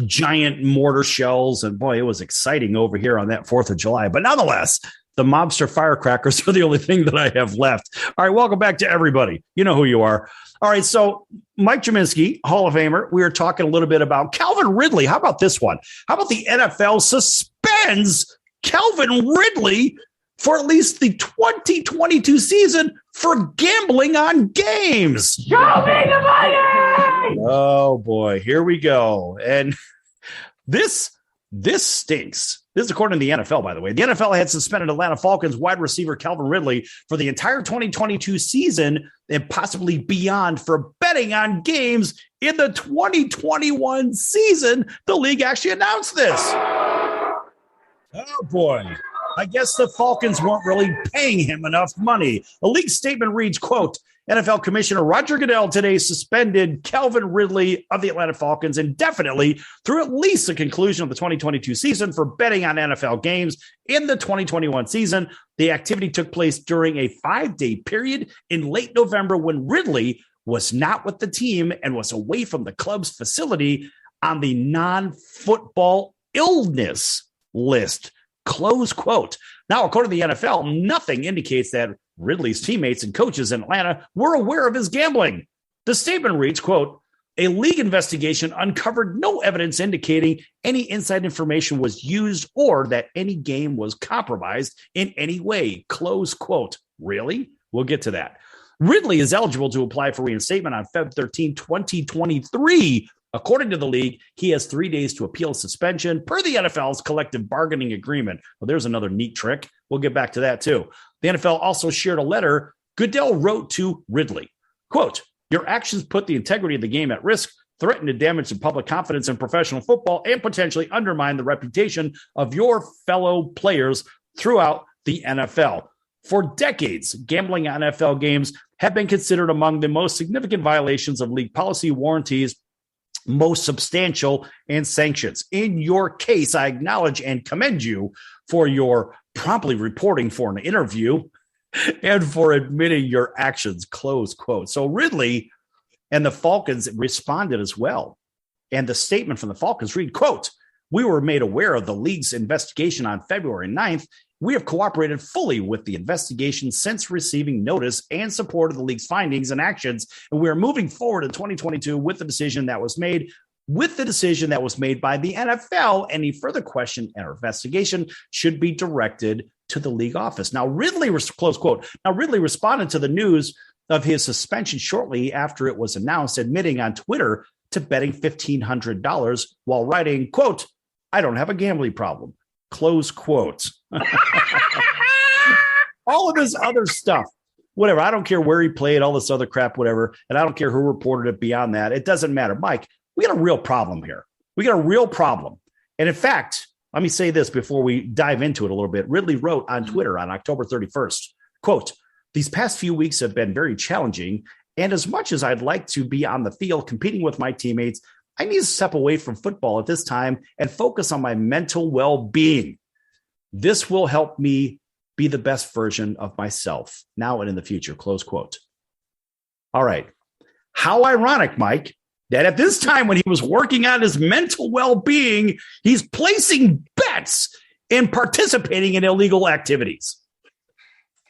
giant mortar shells, and boy, it was exciting over here on that 4th of July. But nonetheless, the mobster firecrackers are the only thing that I have left. All right, welcome back to everybody. You know who you are. All right, so Mike Gminski, Hall of Famer, we were talking a little bit about Calvin Ridley. How about this one? How about the NFL suspends Calvin Ridley for at least the 2022 season for gambling on games? Show me the money! Oh, boy, here we go. And this stinks. This is according to the NFL, by the way. The NFL had suspended Atlanta Falcons wide receiver Calvin Ridley for the entire 2022 season and possibly beyond for betting on games in the 2021 season. The league actually announced this. Oh, boy. I guess the Falcons weren't really paying him enough money. A league statement reads, quote, NFL Commissioner Roger Goodell today suspended Calvin Ridley of the Atlanta Falcons indefinitely through at least the conclusion of the 2022 season for betting on NFL games in the 2021 season. The activity took place during a 5-day period in late November when Ridley was not with the team and was away from the club's facility on the non-football illness list. Close quote. Now, according to the NFL, nothing indicates that Ridley's teammates and coaches in Atlanta were aware of his gambling. The statement reads, quote, a league investigation uncovered no evidence indicating any inside information was used or that any game was compromised in any way. Close quote. Really? We'll get to that. Ridley is eligible to apply for reinstatement on February 13, 2023. According to the league, he has 3 days to appeal suspension per the NFL's collective bargaining agreement. Well, there's another neat trick. We'll get back to that too. The NFL also shared a letter Goodell wrote to Ridley. Quote, your actions put the integrity of the game at risk, threaten to damage the public confidence in professional football, and potentially undermine the reputation of your fellow players throughout the NFL. For decades, gambling on NFL games have been considered among the most significant violations of league policy, warranties, most substantial, and sanctions. In your case, I acknowledge and commend you for your promptly reporting for an interview and for admitting your actions, close quote. So Ridley and the Falcons responded as well. And the statement from the Falcons read, quote, we were made aware of the league's investigation on February 9th. We have cooperated fully with the investigation since receiving notice and support of the league's findings and actions, and we are moving forward in 2022 with the decision that was made by the NFL. Any further question or investigation should be directed to the league office. Now, close quote. Now, Ridley responded to the news of his suspension shortly after it was announced, admitting on Twitter to betting $1,500 while writing, quote, I don't have a gambling problem. Close quotes. All of this other stuff, whatever. I don't care where he played, all this other crap, whatever. And I don't care who reported it beyond that. It doesn't matter. Mike, we got a real problem here. We got a real problem. And in fact, let me say this before we dive into it a little bit. Ridley wrote on Twitter on October 31st, quote, these past few weeks have been very challenging. And as much as I'd like to be on the field competing with my teammates, I need to step away from football at this time and focus on my mental well-being. This will help me be the best version of myself now and in the future, close quote. All right. How ironic, Mike, that at this time when he was working on his mental well-being, he's placing bets and participating in illegal activities.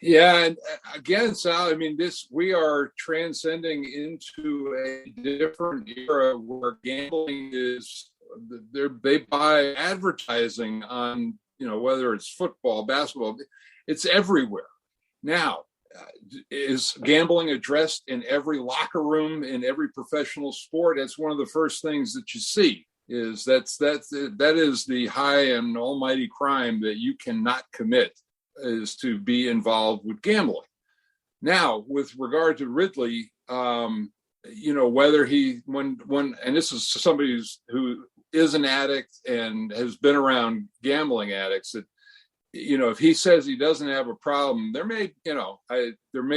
Yeah, and again, Sal, I mean, we are transcending into a different era where gambling is, they buy advertising on, whether it's football, basketball, it's everywhere. Now, is gambling addressed in every locker room, in every professional sport? That's one of the first things that you see. That is the high and almighty crime that you cannot commit, is to be involved with gambling. Now, with regard to Ridley, whether and this is somebody who is an addict and has been around gambling addicts, that, if he says he doesn't have a problem, there may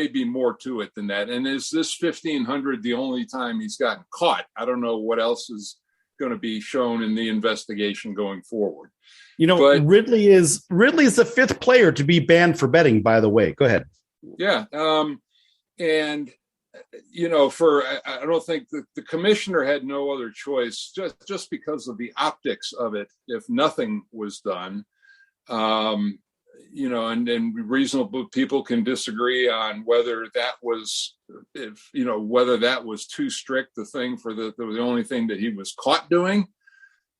be more to it than that. And is this 1,500 the only time he's gotten caught? I don't know what else going to be shown in the investigation going forward. Ridley is the fifth player to be banned for betting, by the way. Go ahead. Yeah. And, I don't think the commissioner had no other choice just because of the optics of it. If nothing was done, and reasonable people can disagree on whether that was, whether that was too strict the thing for the only thing that he was caught doing.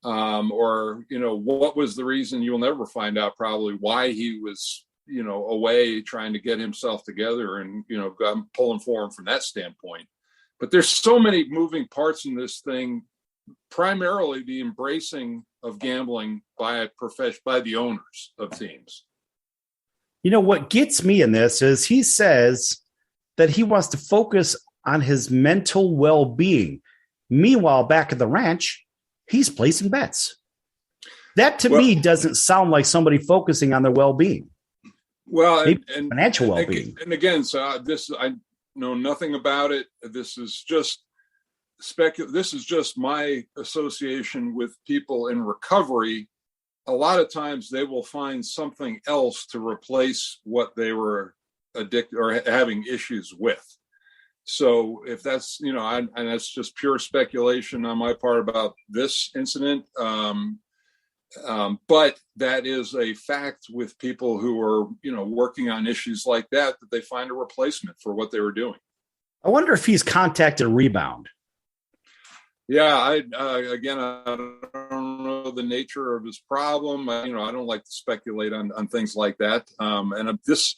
Or what was the reason? You'll never find out probably why he was, away trying to get himself together and, I'm pulling for him from that standpoint. But there's so many moving parts in this thing, primarily the embracing of gambling by the owners of teams. What gets me in this is he says that he wants to focus on his mental well-being. Meanwhile, back at the ranch, he's placing bets. That to me doesn't sound like somebody focusing on their well-being. Well, and financial well-being. And again, so I know nothing about it. This is just This is just my association with people in recovery. A lot of times they will find something else to replace what they were addicted or having issues with. So if that's, and that's just pure speculation on my part about this incident. But that is a fact with people who are, working on issues like that they find a replacement for what they were doing. I wonder if he's contacted Rebound. Yeah, I don't know the nature of his problem. I don't like to speculate on things like that. And this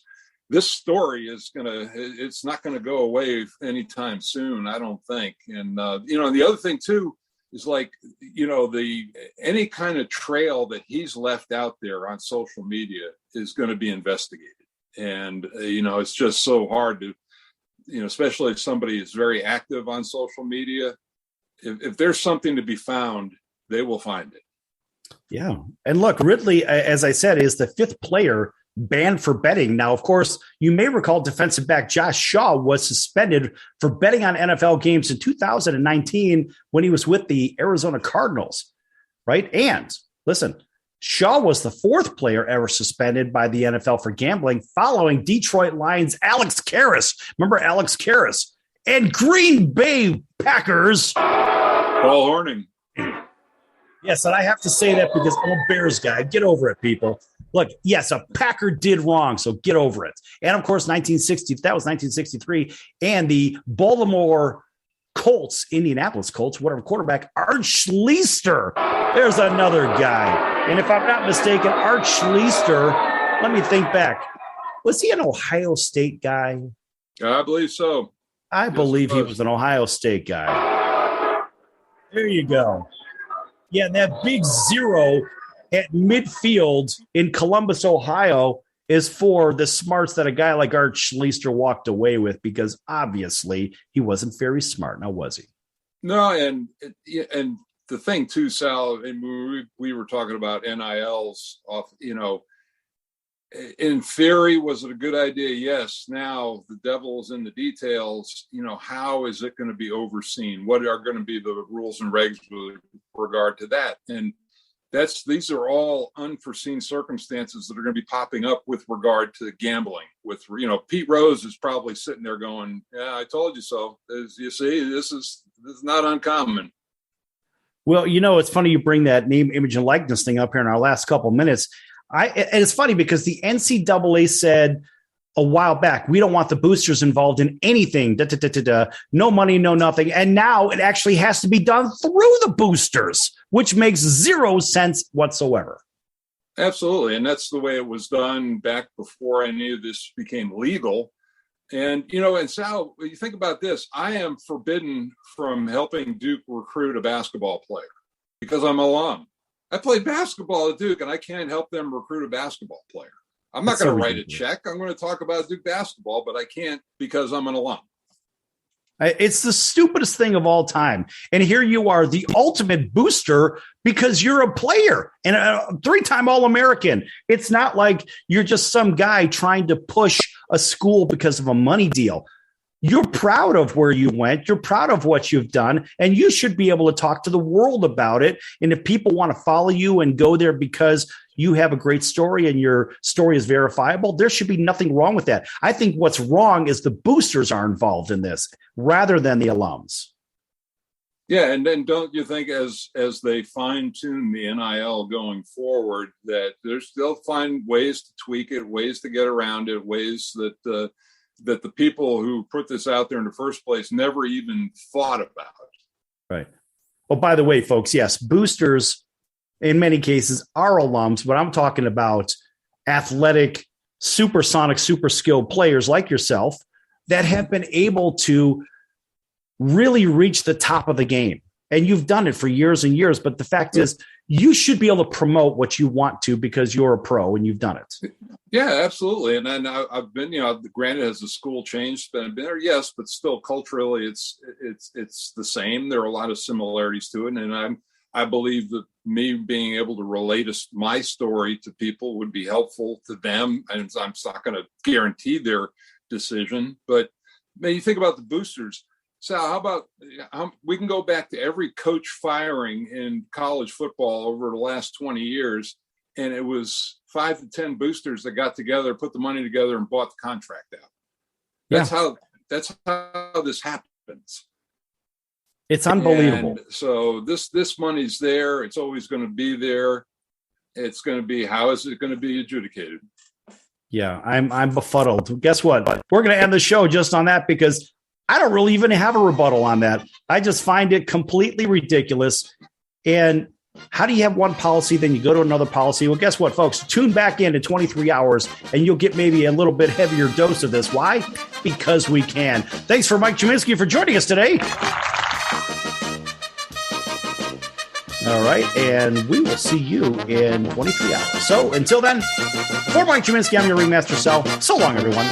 story it's not gonna go away anytime soon, I don't think. And the other thing too is any kind of trail that he's left out there on social media is going to be investigated. And it's just so hard to, especially if somebody is very active on social media. If there's something to be found, they will find it. Yeah. And look, Ridley, as I said, is the fifth player banned for betting. Now, of course, you may recall defensive back Josh Shaw was suspended for betting on NFL games in 2019 when he was with the Arizona Cardinals, right? And listen, Shaw was the fourth player ever suspended by the NFL for gambling following Detroit Lions Alex Karras. Remember Alex Karras? And Green Bay Packers. Paul Hornung. Yes, and I have to say that because I'm a Bears guy. Get over it, people. Look, yes, a Packer did wrong, so get over it. And, of course, 1963, and the Baltimore Colts, Indianapolis Colts, whatever quarterback, Art Schlichter. There's another guy. And if I'm not mistaken, Art Schlichter, let me think back. Was he an Ohio State guy? I believe so. I believe he was an Ohio State guy. There you go. Yeah, that big zero at midfield in Columbus, Ohio, is for the smarts that a guy like Art Schlichter walked away with, because obviously he wasn't very smart. Now, was he? No, and the thing too, Sal, and we were talking about NILs off, in theory, was it a good idea? Yes. Now the devil is in the details. How is it going to be overseen? What are going to be the rules and regs with regard to that? And these are all unforeseen circumstances that are going to be popping up with regard to gambling. With, Pete Rose is probably sitting there going, "Yeah, I told you so." As you see, this is not uncommon. Well, it's funny you bring that name, image, and likeness thing up here in our last couple of minutes. And it's funny because the NCAA said a while back, we don't want the boosters involved in anything. No money, no nothing. And now it actually has to be done through the boosters, which makes zero sense whatsoever. Absolutely. And that's the way it was done back before any of this became legal. And, and Sal, when you think about this, I am forbidden from helping Duke recruit a basketball player because I'm alum. I played basketball at Duke, and I can't help them recruit a basketball player. I'm not going to write a check. I'm going to talk about Duke basketball, but I can't because I'm an alum. It's the stupidest thing of all time. And here you are, the ultimate booster, because you're a player and a three-time All-American. It's not like you're just some guy trying to push a school because of a money deal. you're proud of where you went. You're proud of what you've done, and you should be able to talk to the world about it. And if people want to follow you and go there because you have a great story and your story is verifiable, there should be nothing wrong with that. I think what's wrong is the boosters are involved in this rather than the alums. Yeah, and then don't you think as they fine-tune the NIL going forward that they'll find ways to tweak it, ways to get around it, ways that the people who put this out there in the first place never even thought about. Right. Oh, by the way, folks, yes, boosters in many cases are alums, but I'm talking about athletic, supersonic, super skilled players like yourself that have been able to really reach the top of the game. And you've done it for years and years. But the fact is, you should be able to promote what you want to because you're a pro and you've done it. Yeah, absolutely. And then I've been, granted, has the school changed? I've been there, yes, but still culturally, it's the same. There are a lot of similarities to it. And I believe that me being able to relate my story to people would be helpful to them. And I'm not going to guarantee their decision. But when you think about the boosters, so how about we can go back to every coach firing in college football over the last 20 years, and it was 5 to 10 boosters that got together, put the money together, and bought the contract out. That's how this happens. It's unbelievable. And so this money's there. It's always going to be there. It's going to be, how is it going to be adjudicated? Yeah, I'm befuddled. Guess what? We're going to end the show just on that because I don't really even have a rebuttal on that. I just find it completely ridiculous. And how do you have one policy, then you go to another policy? Well, guess what, folks? Tune back in 23 hours, and you'll get maybe a little bit heavier dose of this. Why? Because we can. Thanks for Mike Gminski for joining us today. All right, and we will see you in 23 hours. So until then, for Mike Gminski, I'm your Ringmaster Sal. So long, everyone.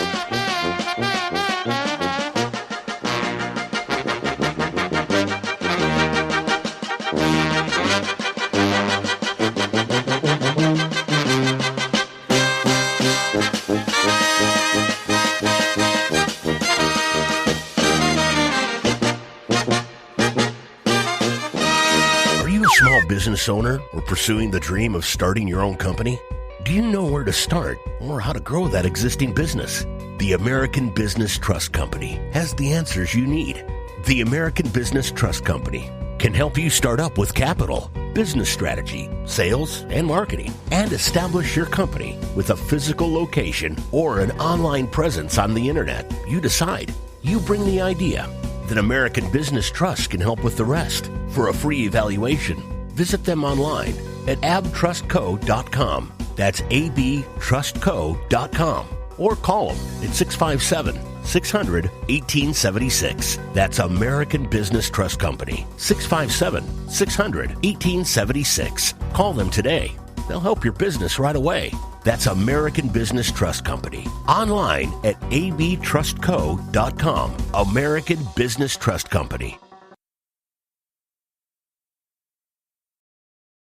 Business owner or pursuing the dream of starting your own company? Do you know where to start or how to grow that existing business? The American Business Trust Company has the answers you need. The American Business Trust Company can help you start up with capital, business strategy, sales, and marketing, and establish your company with a physical location or an online presence on the internet. You decide. You bring the idea. Then American Business Trust can help with the rest. For a free evaluation, visit them online at abtrustco.com. That's abtrustco.com. Or call them at 657-600-1876. That's American Business Trust Company. 657-600-1876. Call them today. They'll help your business right away. That's American Business Trust Company. Online at abtrustco.com. American Business Trust Company.